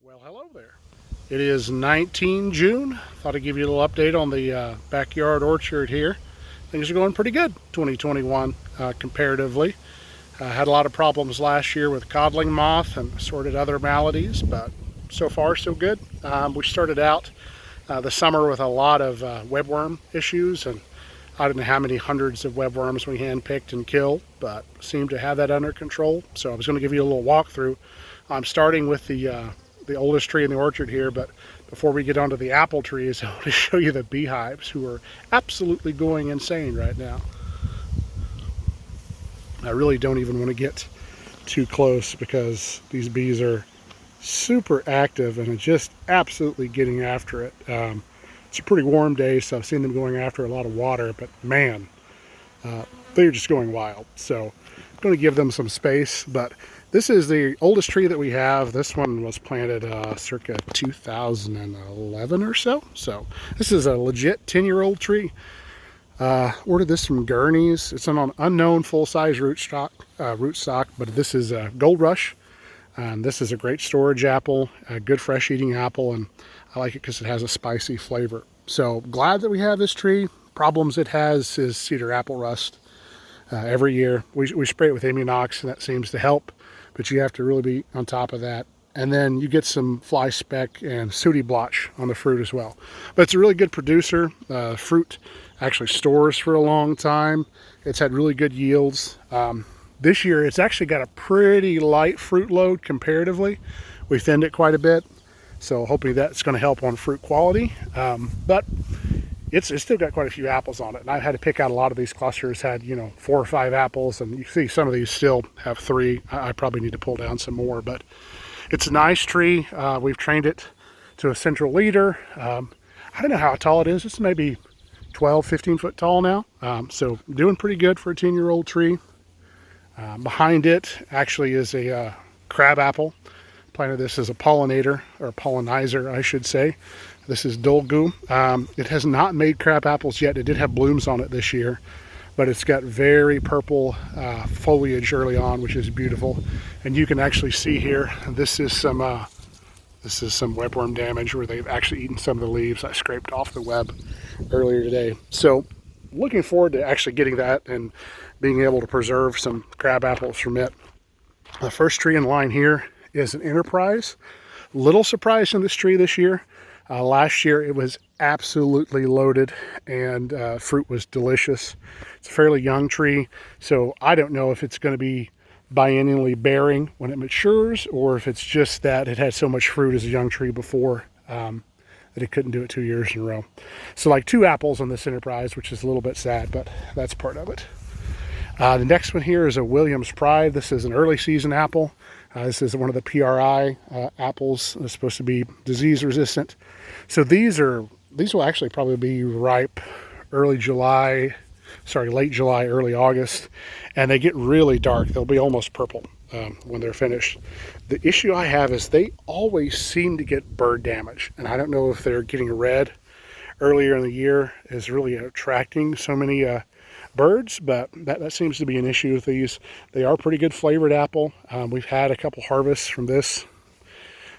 Well, hello there. It is 19 June. Thought I'd give you a little update on the backyard orchard here. Things are going pretty good 2021 comparatively. Had a lot of problems last year with codling moth and assorted other maladies, but so far so good. We started out the summer with a lot of webworm issues, and I don't know how many hundreds of webworms we handpicked and killed, but seemed to have that under control. So I was going to give you a little walkthrough. I'm starting with the oldest tree in the orchard here, but before we get onto the apple trees, I want to show you the beehives, who are absolutely going insane right now. I really don't even want to get too close because these bees are super active and are just absolutely getting after it. It's a pretty warm day, so I've seen them going after a lot of water, but man, they're just going wild. So I'm going to give them some space, but this is the oldest tree that we have. This one was planted circa 2011 or so. So this is a legit 10-year-old tree. Ordered this from Gurney's. It's an unknown full-size rootstock, but this is a Gold Rush. This is a great storage apple, a good fresh eating apple, and I like it because it has a spicy flavor. So glad that we have this tree. Problems it has is cedar apple rust. Every year we spray it with Immunox, and that seems to help, but you have to really be on top of that. And then you get some fly speck and sooty blotch on the fruit as well. But it's a really good producer. Fruit actually stores for a long time. It's had really good yields. This year it's actually got a pretty light fruit load comparatively. We thinned it quite a bit, so hopefully that's going to help on fruit quality. But it's still got quite a few apples on it, and I've had to pick out a lot of these clusters. Had 4 or 5 apples, and you see some of these still have 3. I probably need to pull down some more, but it's a nice tree. We've trained it to a central leader. I don't know how tall it is. It's maybe 12, 15 foot tall now. So doing pretty good for a 10-year-old tree. Behind it actually is a crab apple. Planted this as a pollinator, or pollinizer, I should say. This is Dolgu. It has not made crab apples yet. It did have blooms on it this year, but it's got very purple foliage early on, which is beautiful. And you can actually see here, this is some webworm damage where they've actually eaten some of the leaves I scraped off the web earlier today. So looking forward to actually getting that and being able to preserve some crab apples from it. The first tree in line here is an Enterprise. Little surprise in this tree this year. Last year it was absolutely loaded, and fruit was delicious. It's a fairly young tree, so I don't know if it's going to be biennially bearing when it matures, or if it's just that it had so much fruit as a young tree before that it couldn't do it 2 years in a row. So like 2 apples on this Enterprise, which is a little bit sad, but that's part of it. The next one here is a Williams Pride. This is an early season apple. This is one of the PRI apples. It's supposed to be disease resistant. So these will actually probably be ripe late July, early August, and they get really dark. They'll be almost purple when they're finished. The issue I have is they always seem to get bird damage, and I don't know if they're getting red earlier in the year is really attracting so many birds, but that seems to be an issue with these. They are pretty good flavored apple. We've had a couple harvests from this.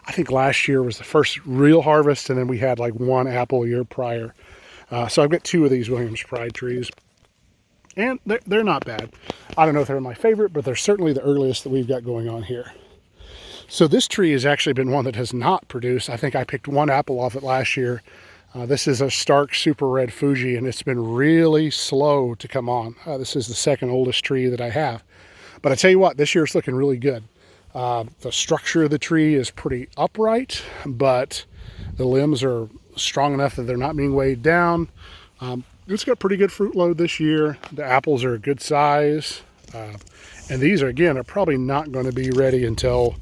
I think last year was the first real harvest, and then we had like 1 apple a year prior. So I've got 2 of these Williams Pride trees, and they're not bad. I don't know if they're my favorite, but they're certainly the earliest that we've got going on here. So this tree has actually been one that has not produced. I think I picked 1 apple off it last year. This is a Stark Super Red Fuji, and it's been really slow to come on. This is the second oldest tree that I have. But I tell you what, this year it's looking really good. The structure of the tree is pretty upright, but the limbs are strong enough that they're not being weighed down. It's got pretty good fruit load this year. The apples are a good size. And these are probably not going to be ready until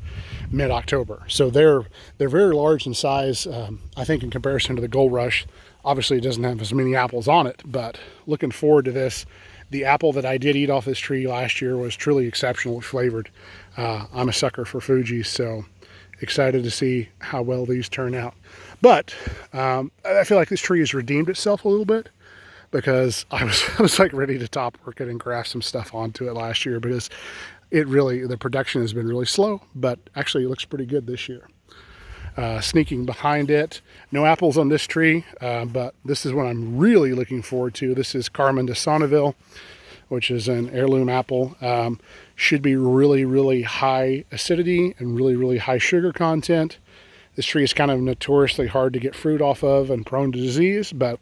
mid-October. So they're very large in size. I think in comparison to the Gold Rush, obviously it doesn't have as many apples on it, but looking forward to this. The apple that I did eat off this tree last year was truly exceptionally flavored. I'm a sucker for Fuji, so excited to see how well these turn out. But I feel like this tree has redeemed itself a little bit, because I was like ready to top work it and graft some stuff onto it last year, because the production has been really slow, but actually it looks pretty good this year. sneaking behind it. No apples on this tree, but this is what I'm really looking forward to. This is Carmen de Sonneville, which is an heirloom apple. Should be really, really high acidity and really, really high sugar content. This tree is kind of notoriously hard to get fruit off of and prone to disease, but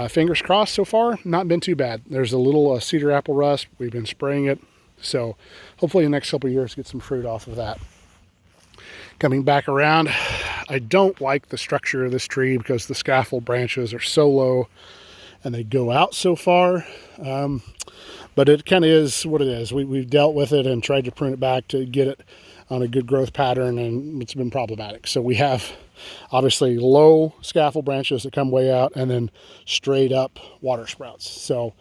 fingers crossed so far, not been too bad. There's a little cedar apple rust. We've been spraying it, so hopefully in the next couple of years get some fruit off of that. Coming back around, I don't like the structure of this tree because the scaffold branches are so low and they go out so far. But it kind of is what it is. We've dealt with it and tried to prune it back to get it on a good growth pattern, and it's been problematic. So we have obviously low scaffold branches that come way out and then straight up water sprouts. So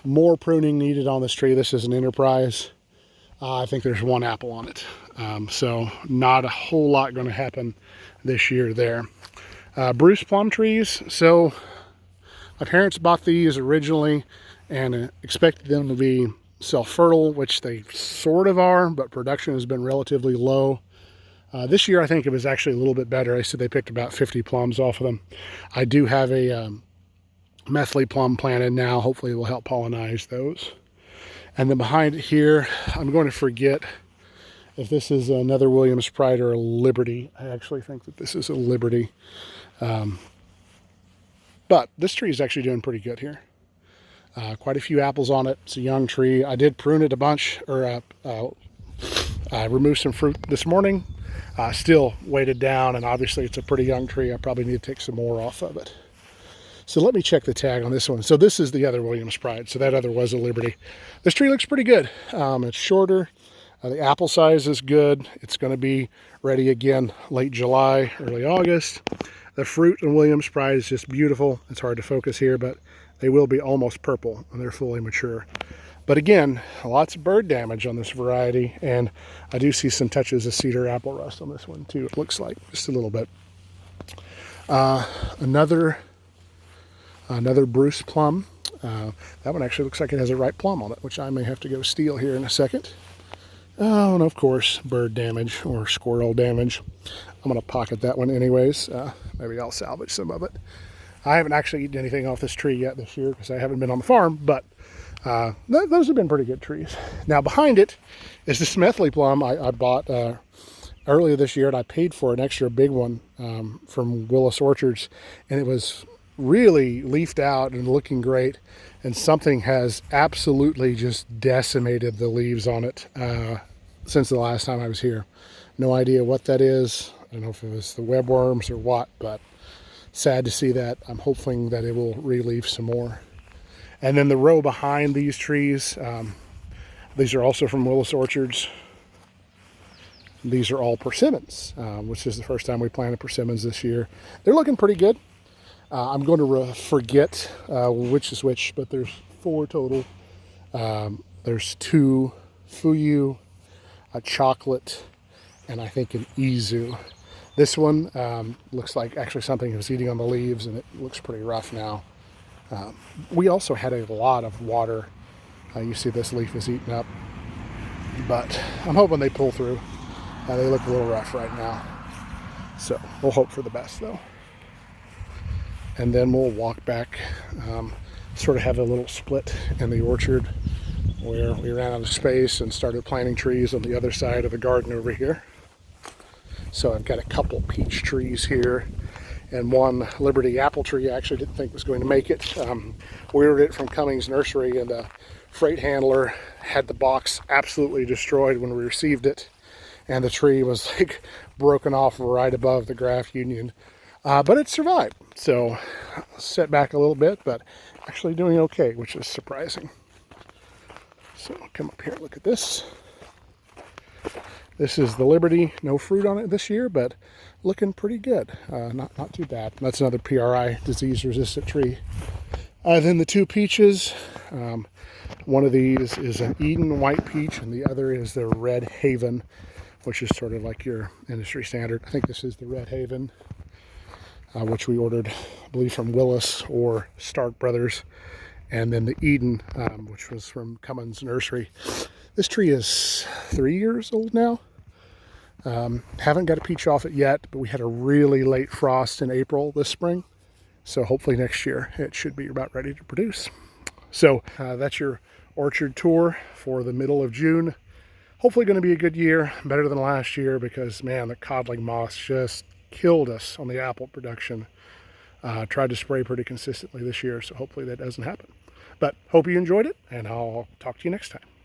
more pruning needed on this tree. This is an enterprise. I think there's one apple on it. So not a whole lot going to happen this year there. Bruce plum trees. So my parents bought these originally and expected them to be self-fertile, which they sort of are, but production has been relatively low. This year I think it was actually a little bit better. I said they picked about 50 plums off of them. I do have a methley plum planted now. Hopefully it will help pollinize those. And then behind it here, I'm going to forget if this is another Williams Pride or a Liberty. I actually think that this is a Liberty. But this tree is actually doing pretty good here. Quite a few apples on it. It's a young tree. I did prune it a bunch, or I removed some fruit this morning. Still weighted down, and obviously it's a pretty young tree. I probably need to take some more off of it. So let me check the tag on this one. So this is the other Williams Pride. So that other was a Liberty. This tree looks pretty good. It's shorter. The apple size is good. It's going to be ready again late July, early August. The fruit in Williams Pride is just beautiful. It's hard to focus here, but they will be almost purple when they're fully mature. But again, lots of bird damage on this variety, and I do see some touches of cedar apple rust on this one too, it looks like, just a little bit. Another Bruce plum. That one actually looks like it has a ripe plum on it, which I may have to go steal here in a second. Oh, and of course, bird damage or squirrel damage. I'm going to pocket that one anyways. Maybe I'll salvage some of it. I haven't actually eaten anything off this tree yet this year because I haven't been on the farm, but those have been pretty good trees. Now behind it is this methley plum I bought earlier this year, and I paid for an extra big one from Willis Orchards, and it was really leafed out and looking great, and something has absolutely just decimated the leaves on it since the last time I was here. No idea what that is. I don't know if it was the webworms or what, but sad to see that. I'm hoping that it will re-leaf some more. And then the row behind these trees, these are also from Willis Orchards. These are all persimmons, which is the first time we planted persimmons this year. They're looking pretty good. I'm going to forget which is which, but there's 4 total. There's 2 Fuyu, a chocolate, and I think an Izu. This one looks like actually something was eating on the leaves, and it looks pretty rough now. We also had a lot of water. You see this leaf is eaten up, but I'm hoping they pull through. They look a little rough right now, so we'll hope for the best though. And then we'll walk back, sort of have a little split in the orchard where we ran out of space and started planting trees on the other side of the garden over here. So I've got a couple peach trees here and one Liberty apple tree I actually didn't think was going to make it. We ordered it from Cummings Nursery, and the freight handler had the box absolutely destroyed when we received it, and the tree was like broken off right above the graft union. But it survived, so set back a little bit, but actually doing okay, which is surprising. So I'll come up here and look at this. This is the Liberty, no fruit on it this year, but looking pretty good. Not too bad. That's another PRI, disease-resistant tree. Then the 2 peaches. One of these is an Eden white peach, and the other is the Red Haven, which is sort of like your industry standard. I think this is the Red Haven, which we ordered, I believe, from Willis or Stark Brothers. And then the Eden, which was from Cummins Nursery. This tree is 3 years old now. Haven't got a peach off it yet, but we had a really late frost in April this spring. So hopefully next year it should be about ready to produce. So that's your orchard tour for the middle of June. Hopefully going to be a good year, better than last year, because man, the codling moths just killed us on the apple production. Tried to spray pretty consistently this year, so hopefully that doesn't happen. But hope you enjoyed it, and I'll talk to you next time.